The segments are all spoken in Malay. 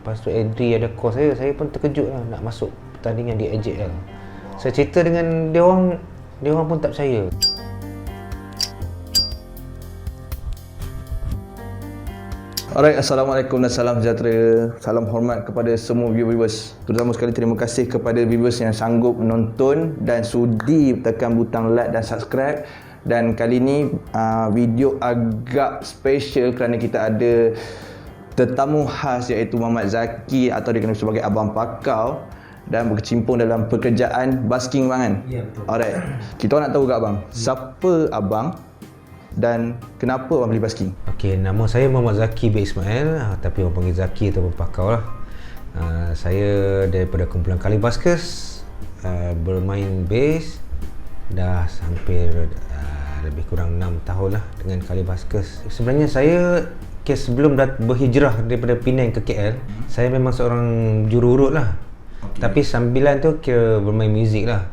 Lepas tu Adri ada call saya pun terkejut lah nak masuk pertandingan di AJL. Saya cerita dengan dia orang pun tak percaya. Alright, Assalamualaikum dan salam sejahtera. Salam hormat kepada semua viewers. Terutama sekali terima kasih kepada viewers yang sanggup menonton dan sudi tekan butang like dan subscribe. Dan kali ni video agak special kerana kita ada tetamu khas iaitu Muhammad Zaki atau dikenal sebagai Abang Pakau dan berkecimpung dalam pekerjaan basking bang kan? Ya, betul. Alright. Kita nak tahu kat abang, siapa abang dan kenapa abang beli basking? Okey, nama saya Muhammad Zaki bin Ismail, tapi orang panggil Zaki ataupun Pakau lah. Saya daripada kumpulan Kali Baskers, bermain bass dah hampir lebih kurang 6 tahun lah dengan Kali Baskers. Sebenarnya saya sebelum berhijrah daripada Penang ke KL, saya memang seorang jururut lah. Okay. Tapi sambilan tu kira bermain muzik lah.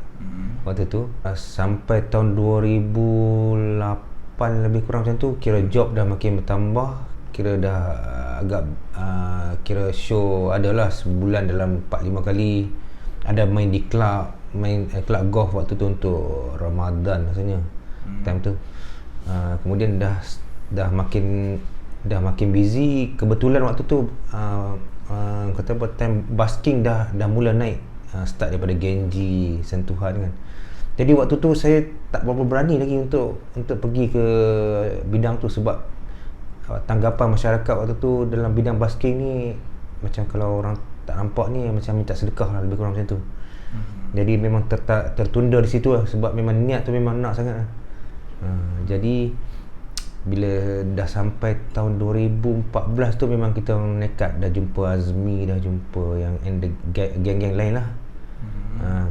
Waktu tu sampai tahun 2008 lebih kurang macam tu, kira job dah makin bertambah, kira dah agak kira show adalah sebulan dalam 4-5 kali. Ada main di club, main club golf waktu tu untuk Ramadan rasanya. Time tu kemudian dah makin busy. Kebetulan waktu tu kata apa, time basking dah mula naik, start daripada Genji, Sentuhan kan. Jadi waktu tu saya tak berapa berani lagi untuk pergi ke bidang tu sebab tanggapan masyarakat waktu tu dalam bidang basking ni macam kalau orang tak nampak ni macam minta sedekah lah, lebih kurang macam tu. Jadi memang tertunda di situ lah sebab memang niat tu memang nak sangat lah. Jadi bila dah sampai tahun 2014 tu memang kita nekat, dah jumpa Azmi, dah jumpa yang geng-geng lain lah.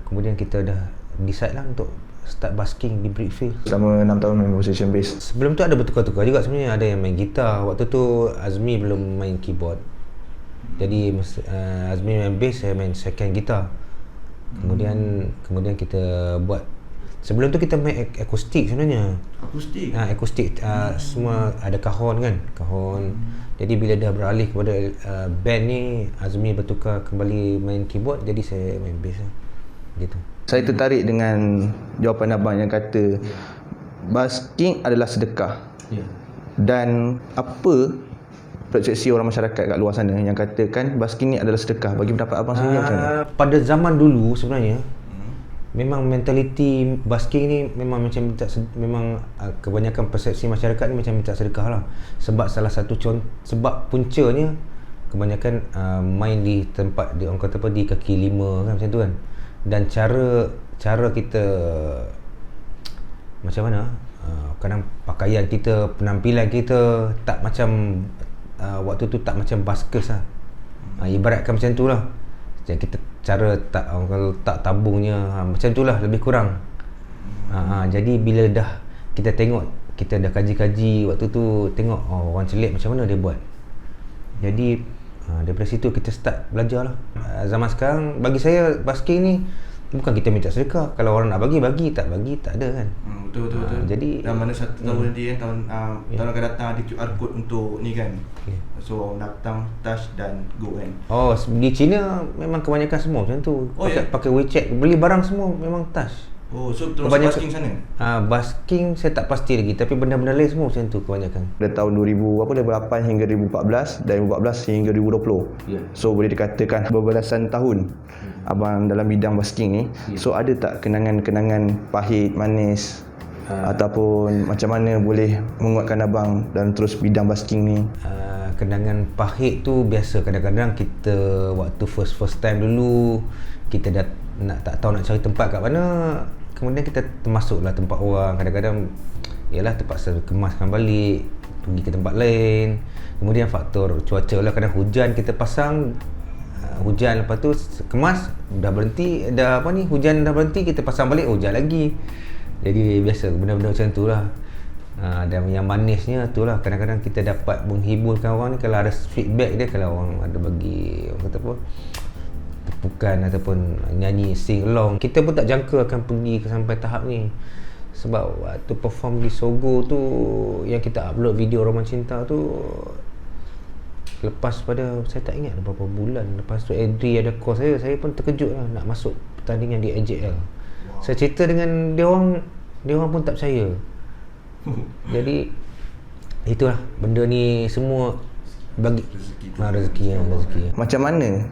Kemudian kita dah decide lah untuk start basking di Brickfield. Selama 6 tahun main position bass. Sebelum tu ada bertukar-tukar juga sebenarnya, ada yang main gitar. Waktu tu Azmi belum main keyboard. Jadi Azmi main bass, saya main second gitar. Kemudian kita buat, sebelum tu kita main akustik sebenarnya. Akustik semua ada kahon kan, kahon. Jadi bila dah beralih kepada band ni, Azmi bertukar kembali main keyboard, jadi saya main bass lah. Gitu. Saya tertarik dengan jawapan abang yang kata basking adalah sedekah. Dan apa persepsi orang masyarakat kat luar sana yang katakan basking ni adalah sedekah? Bagi pendapat abang sendiri macam mana? Pada zaman dulu sebenarnya memang mentaliti basking ni memang macam kebanyakan persepsi masyarakat ni macam minta sedekah lah. Sebab salah satu sebab puncanya kebanyakan main di tempat orang kata apa, di kaki lima kan, macam tu kan. Dan cara kita macam mana, kadang pakaian kita, penampilan kita tak macam waktu tu tak macam baskers lah. Ibaratkan macam tu lah. Jadi kita cara kalau tak tabungnya macam tu lah lebih kurang. Jadi bila dah kita tengok, kita dah kaji-kaji waktu tu, tengok orang celik macam mana dia buat. Jadi daripada situ kita start belajar lah. Zaman sekarang bagi saya basking ni bukan kita minta sedekah. Kalau orang nak bagi, tak bagi tak ada kan. Betul. Jadi dan mana satu tahun nanti kan, tahun akan datang ada QR code untuk ni kan. So datang, touch dan go kan. Di China memang kebanyakan semua macam tu. Pakai WeChat, beli barang semua memang touch. So terus basking sana? Basking saya tak pasti lagi, tapi benda-benda lain semua macam tu kebanyakan. Dari tahun 2008 hingga 2014, dari 2014 hingga 2020. So boleh dikatakan berbelasan tahun abang dalam bidang basking ni. So ada tak kenangan-kenangan pahit, manis ataupun macam mana boleh menguatkan abang dalam terus bidang basking ni? Kenangan pahit tu biasa, kadang-kadang kita waktu first time dulu kita dah tak tahu nak cari tempat kat mana, kemudian kita termasuklah tempat orang. Kadang-kadang ialah terpaksa kemaskan balik, pergi ke tempat lain. Kemudian faktor cuaca lah, kadang hujan kita pasang, hujan lepas tu kemas, dah berhenti, hujan dah berhenti, kita pasang balik, hujan lagi. Jadi biasa benda-benda macam tu lah. Dan yang manisnya tu lah, kadang-kadang kita dapat menghiburkan orang ni kalau ada feedback dia, kalau orang ada bagi, orang kata apa, tepukan ataupun nyanyi sing along. Kita pun tak jangka akan pergi sampai tahap ni. Sebab waktu perform di Sogo tu, yang kita upload video Roman Cinta tu, lepas pada saya tak ingat berapa bulan lepas tu Adri ada course saya pun terkejut lah nak masuk pertandingan di AJL. Saya cerita dengan dia orang pun tak percaya. Jadi itulah benda ni semua bagi rezeki. Macam mana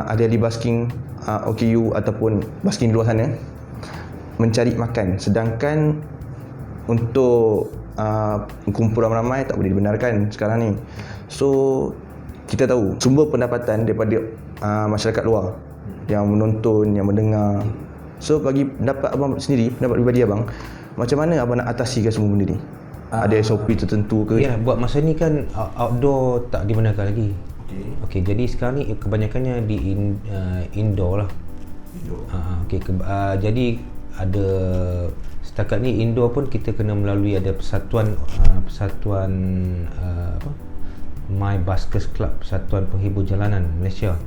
ahli basking OKU ataupun basking di luar sana mencari makan, sedangkan untuk kumpulan ramai tak boleh dibenarkan sekarang ni. So kita tahu sumber pendapatan daripada masyarakat luar yang menonton, yang mendengar. So bagi pendapat abang sendiri, pendapat pribadi abang, macam mana abang nak atasikan semua benda ni? Ada SOP tertentu ke? Ya, buat masa ni kan outdoor tak dibenarkan lagi. Okey, jadi sekarang ni kebanyakannya di indoor lah. Jadi ada setakat ni indoor pun kita kena melalui ada persatuan My Baskers Club, Persatuan Penghibur Jalanan Malaysia.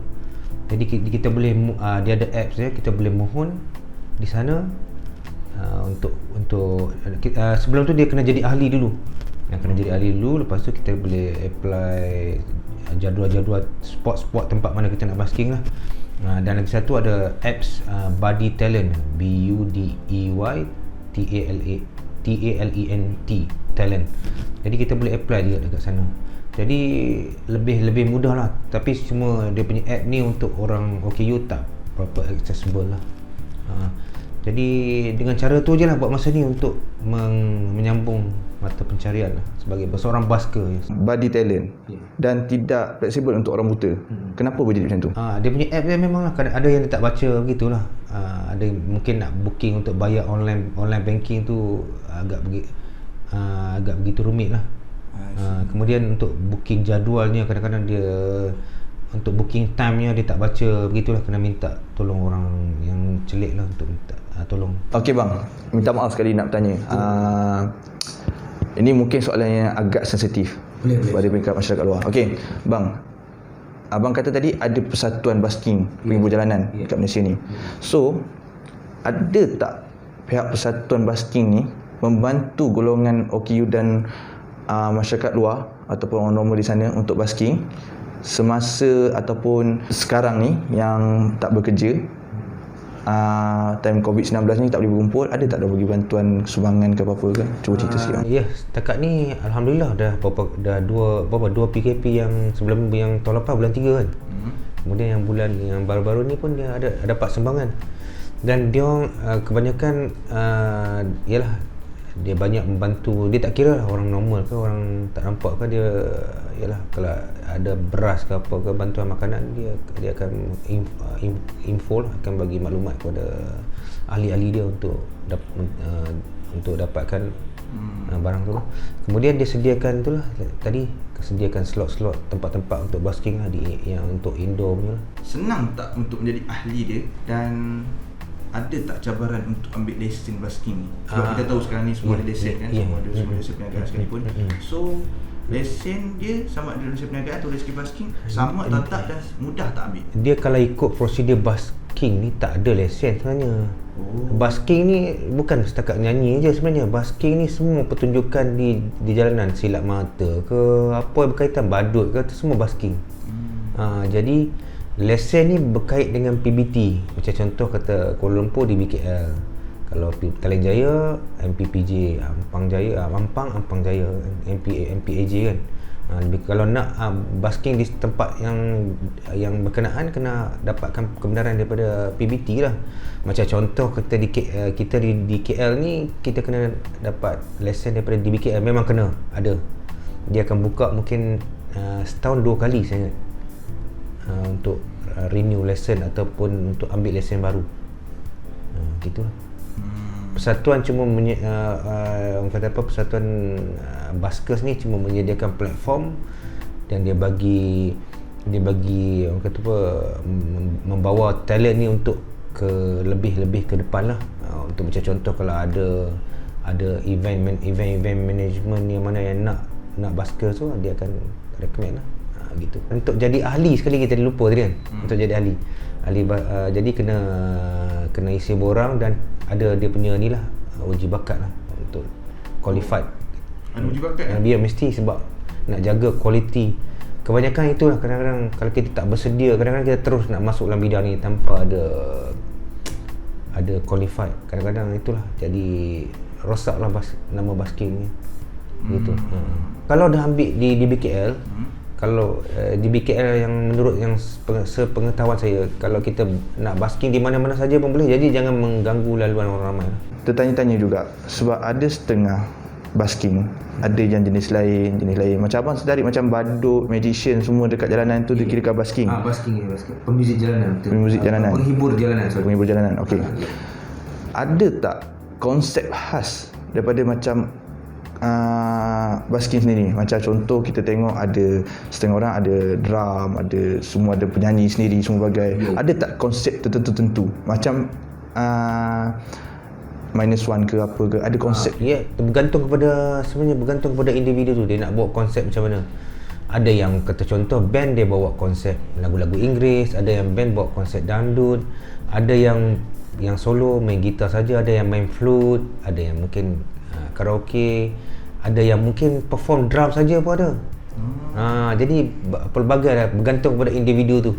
Jadi kita boleh dia ada apps dia, kita boleh mohon di sana untuk sebelum tu dia kena jadi ahli dulu. Lepas tu kita boleh apply jadual-jadual spot-spot tempat mana kita nak basking lah. Dan lagi satu ada apps Buddy Talent, BUDEY TALENT Talent. Jadi kita boleh apply juga dekat sana. Jadi lebih mudah lah. Tapi cuma dia punya app ni untuk orang OKU tak berapa accessible lah. Jadi dengan cara tu je lah buat masa ni untuk menyambung mata pencarian lah sebagai seorang basker. Buddy Talent dan tidak fleksibel untuk orang buta. Kenapa boleh jadi macam tu? Dia punya app dia memang lah, ada yang dia tak baca begitulah. Ada mungkin nak booking untuk bayar online banking tu agak begitu rumit lah. Kemudian untuk booking jadualnya kadang-kadang dia untuk booking time-nya dia tak baca begitulah, kena minta tolong orang yang celik lah untuk minta tolong. Okey bang, minta maaf sekali nak bertanya. Ini mungkin soalan yang agak sensitif pada peringkat masyarakat luar. Okey bang, abang kata tadi ada persatuan basking penghibur jalanan kat Malaysia ni. So ada tak pihak persatuan basking ni membantu golongan OKU dan masyarakat luar ataupun orang normal di sana untuk basking semasa ataupun sekarang ni yang tak bekerja, time COVID-19 ni tak boleh berkumpul? Ada tak dah bagi bantuan sumbangan ke apa-apa ke? Cuba cerita sikit. Ya, setakat ni alhamdulillah dah dua PKP yang sebelum yang tahun lepas bulan 3 kan. Kemudian yang bulan yang baru-baru ni pun dia ada dapat sumbangan. Dan dia kebanyakan ialah dia banyak membantu. Dia tak kira lah orang normal ke orang tak nampak ke, dia ialah kalau ada beras ke apa ke bantuan makanan, dia akan info lah, akan bagi maklumat kepada ahli-ahli dia untuk dapatkan barang tu lah. Kemudian dia sediakan tu lah tadi, sediakan slot-slot tempat-tempat untuk basking lah yang untuk indoor punya lah. Senang tak untuk menjadi ahli dia, dan ada tak cabaran untuk ambil lesen basking ni? Sebab kita tahu sekarang ni semua ada lesen kan, semua ada lesen perniagaan sekalipun. So lesen dia sama ada lesen perniagaan atau lesen basking sama atau tak, dan mudah tak ambil? Dia kalau ikut prosedur basking ni tak ada lesen sebenarnya. Basking ni bukan setakat nyanyi je sebenarnya. Basking ni semua pertunjukan di jalanan, silap mata ke apa berkaitan badut ke, tu semua basking. Jadi lesen ni berkait dengan PBT. Macam contoh kata Kuala Lumpur di BKL, kalau Petaling Jaya MPPJ, Ampang Jaya Ampang Jaya MPAJ kan. Kalau nak basking di tempat yang berkenaan, kena dapatkan kebenaran daripada PBT lah. Macam contoh kita di KL ni, kita kena dapat lesen daripada DBKL, memang kena ada. Dia akan buka mungkin setahun 2 kali saya ingat, untuk renew lesen ataupun untuk ambil lesen baru. Gitu lah. Persatuan cuma Persatuan Baskers ni cuma menyediakan platform, dan dia bagi orang kata apa, membawa talent ni untuk ke lebih ke depan lah. Untuk macam contoh kalau ada event management yang mana yang nak baskers tu, dia akan recommend lah. Gitu. Untuk jadi ahli sekali kita lupa tadi kan. Untuk jadi ahli jadi kena isi borang, dan ada dia punya ni lah, uji bakat lah untuk qualified. Ada uji bakat kan? Dia mesti, sebab nak jaga kualiti kebanyakan itulah, kadang-kadang kalau kita tak bersedia, kadang-kadang kita terus nak masuk dalam bidang ni tanpa ada qualified. Kadang-kadang itulah jadi rosaklah nama basking ni. Gitu. Kalau dah ambil di BKL, kalau di BKL yang menurut yang sepengetahuan saya, kalau kita nak basking di mana-mana saja pun boleh, jadi jangan mengganggu laluan orang ramai. Tertanya-tanya juga sebab ada setengah basking, ada yang jenis lain. Macam abang sedari macam badut, magician semua dekat jalanan tu dikirakan basking. Basking. Pemuzik jalanan. Penghibur jalanan. Okey. Ada tak konsep khas daripada macam basking sendiri? Macam contoh kita tengok ada setengah orang ada drum, ada penyanyi sendiri semua bagai. Ada tak konsep tertentu macam minus one ke apa ke, ada konsep? Bergantung kepada individu tu, dia nak bawa konsep macam mana. Ada yang kata contoh band dia bawa konsep lagu-lagu Inggeris, ada yang band bawa konsep dangdut, ada yang solo main gitar saja, ada yang main flute, ada yang mungkin karaoke, ada yang mungkin perform drum saja pun ada. Jadi pelbagai lah, bergantung kepada individu tu.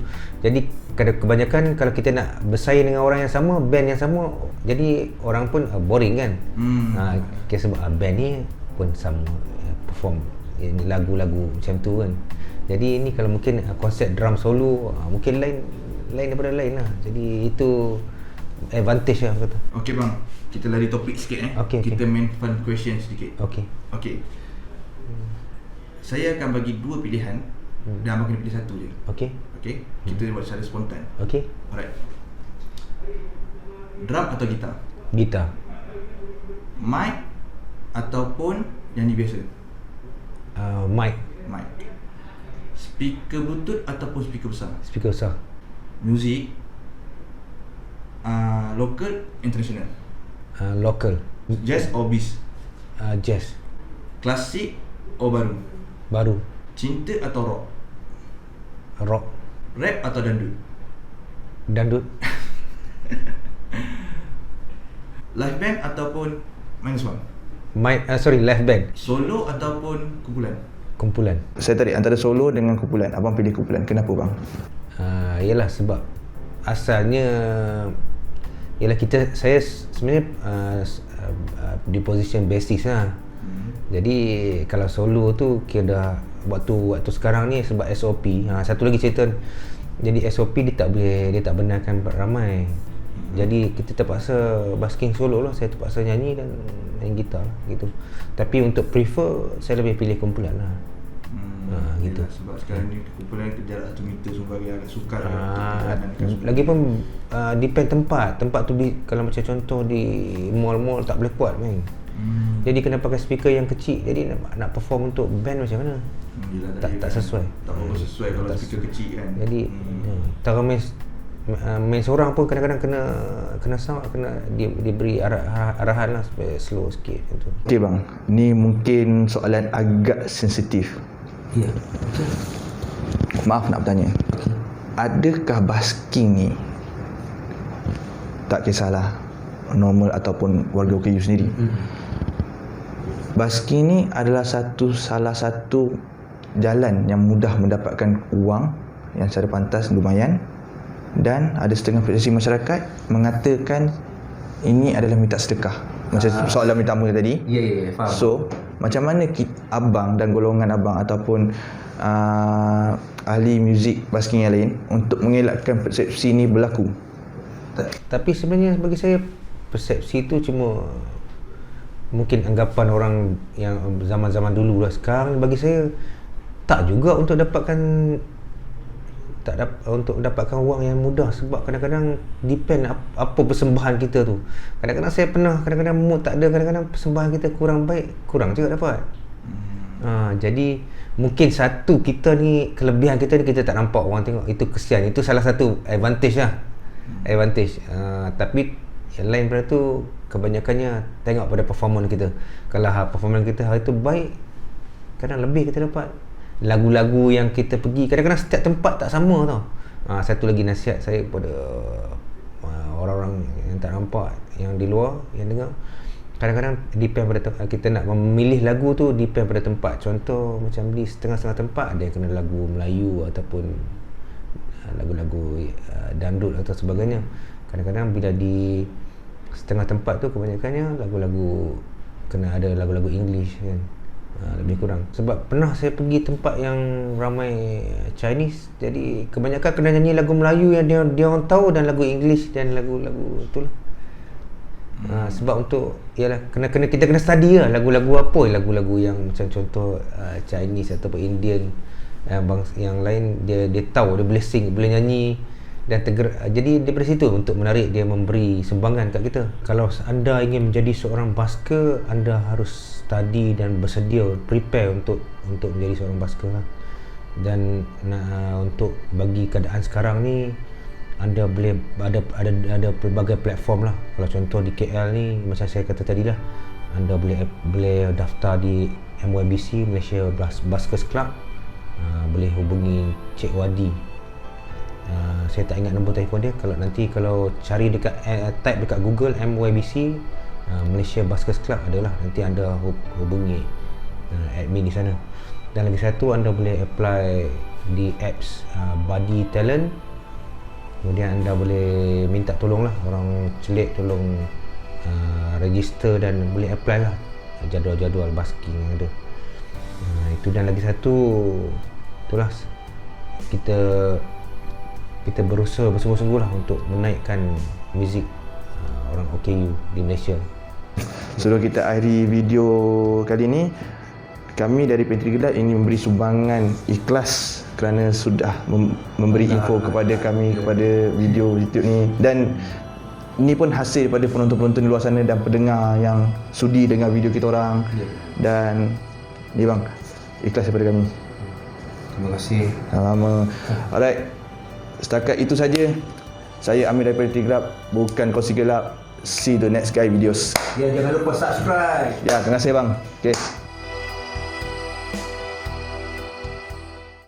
Jadi kebanyakan kalau kita nak bersaing dengan orang yang sama, band yang sama, jadi orang pun boring kan. Sebab band ni pun sama perform lagu-lagu macam tu kan. Jadi ni kalau mungkin konsep drum solo mungkin lain daripada lain lah. Jadi itu advantage lah kata. Okey bang, kita lari topik sikit kita main fun question sedikit. Okey. Saya akan bagi 2 pilihan dan abang kena pilih satu je. Okey. Kita buat secara spontan. Okey. Alright. Drum atau gitar? Gitar. Mic ataupun nyanyi biasa? Mic. Speaker bluetooth ataupun speaker besar? Speaker besar. Muzik local, international? Local. Jazz or bass? Jazz. Klasik or baru? Baru. Cinta atau rock? Rock. Rap atau dangdut? Dangdut. Live band ataupun minus one? Live band. Solo ataupun kumpulan? Kumpulan. Saya tarik antara solo dengan kumpulan. Abang pilih kumpulan. Kenapa bang? Yalah sebab asalnya saya sebenarnya di position bassist lah. Jadi kalau solo tu kira dah waktu sekarang ni sebab SOP. Satu lagi cerita, jadi SOP dia tak benarkan ramai. Jadi kita terpaksa basking solo lah. Saya terpaksa nyanyi dan main gitar lah, gitu. Tapi untuk prefer, saya lebih pilih kumpulan lah. Gitu. Sebab sekarang ni kumpulan jarak 1 meter semua bagi agak sukar. Lagipun depend tempat tu kalau macam contoh di mall-mall tak boleh kuat main. Jadi kena pakai speaker yang kecil. Jadi nak perform untuk band macam mana? Tak sesuai. Tak sesuai kalau speaker kecil kan. Jadi tak main seorang pun kadang-kadang kena sound, kena diberi arahan lah supaya slow sikit macam tu. Okey bang, ni mungkin soalan agak sensitif. Ya. Maaf nak bertanya. Adakah basking ni, tak kisahlah normal ataupun warga OKU sendiri, basking ni adalah salah satu jalan yang mudah mendapatkan wang yang secara pantas lumayan, dan ada setengah persepsi masyarakat mengatakan ini adalah minta sedekah. Macam soalan pertama tadi. Ya, faham. So, macam mana abang dan golongan abang ataupun ahli muzik basking yang lain untuk mengelakkan persepsi ni berlaku? Tapi sebenarnya bagi saya persepsi tu cuma mungkin anggapan orang yang zaman-zaman dulu lah. Sekarang bagi saya tak juga untuk dapatkan wang yang mudah, sebab kadang-kadang depend apa persembahan kita tu. Kadang-kadang saya pernah, kadang-kadang mood tak ada, kadang-kadang persembahan kita kurang baik, kurang juga dapat. Jadi mungkin satu kita ni, kelebihan kita ni kita tak nampak orang tengok, itu kesian, itu salah satu advantage lah. Tapi yang lain pada tu kebanyakannya tengok pada performance kita. Kalau performance kita hari tu baik, kadang lebih kita dapat. Lagu-lagu yang kita pergi, kadang-kadang setiap tempat tak sama tau. Satu lagi nasihat saya kepada orang-orang yang tak nampak, yang di luar, yang dengar, kadang-kadang depend pada kita nak memilih lagu tu depend pada tempat. Contoh macam di setengah-setengah tempat dia kena lagu Melayu ataupun lagu-lagu dangdut atau sebagainya. Kadang-kadang bila di setengah tempat tu kebanyakannya lagu-lagu kena ada lagu-lagu English kan. Lebih kurang. Sebab pernah saya pergi tempat yang ramai Chinese, jadi kebanyakan kena nyanyi lagu Melayu yang dia orang tahu dan lagu English dan lagu-lagu itulah. Sebab untuk ialah kita kena study lah lagu-lagu apa, lagu-lagu yang macam contoh Chinese ataupun Indian, yang lain dia tahu, dia boleh sing, boleh nyanyi dan jadi daripada situ untuk menarik dia memberi sumbangan kat kita. Kalau anda ingin menjadi seorang busker, anda harus study dan bersedia, prepare untuk menjadi seorang busker lah. Dan untuk bagi keadaan sekarang ni, anda boleh ada pelbagai platform lah. Kalau contoh di KL ni, macam saya kata tadi lah, anda boleh daftar di MYBC, Malaysia Buskers Club. Boleh hubungi Cik Wadi. Saya tak ingat nombor telefon dia. Kalau cari dekat type dekat Google MYBC Malaysia Buskers Club adalah, nanti anda hubungi admin di sana. Dan lagi satu, anda boleh apply di apps Buddy Talent. Kemudian anda boleh minta tolong lah orang celik, tolong register dan boleh apply lah jadual-jadual busking yang ada. Itu. Dan lagi satu, itulah kita berusaha bersungguh-sungguh lah untuk menaikkan muzik orang OKU di Malaysia. Sebelum kita akhiri video kali ini, kami dari Pantry Gelap ingin memberi sumbangan ikhlas kerana sudah memberi info kepada kami, kepada video YouTube ni. Dan ini pun hasil daripada penonton-penonton di luar sana dan pendengar yang sudi dengar video kita orang. Dan ni bang, ikhlas daripada kami. Terima kasih. Sama. Alright, setakat itu saja. Saya Amir daripada Pantry Gelap, bukan Kongsi Gelap. See you the next guy videos. Ya, jangan lupa subscribe. Ya, terima kasih bang. Okay.